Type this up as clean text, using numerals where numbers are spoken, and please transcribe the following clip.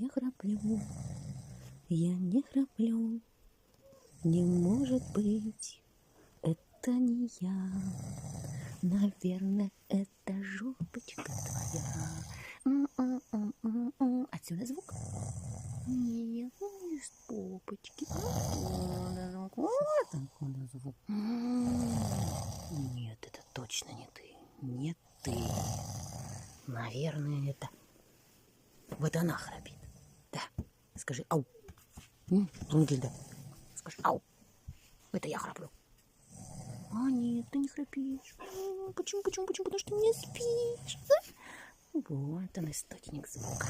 не храплю, я не храплю. Не может быть, это не я. Наверное, это жопочка твоя. Отсюда звук? Нет, не из попочки. Вот откуда звук. Нет, это точно не ты. Не ты. Наверное, это... Вот она храпит. Да. Скажи ау. Брунхильда. Скажи ау. Это я храплю. А нет, ты не храпишь. Почему? Потому что не спишь. Вот он, источник звука.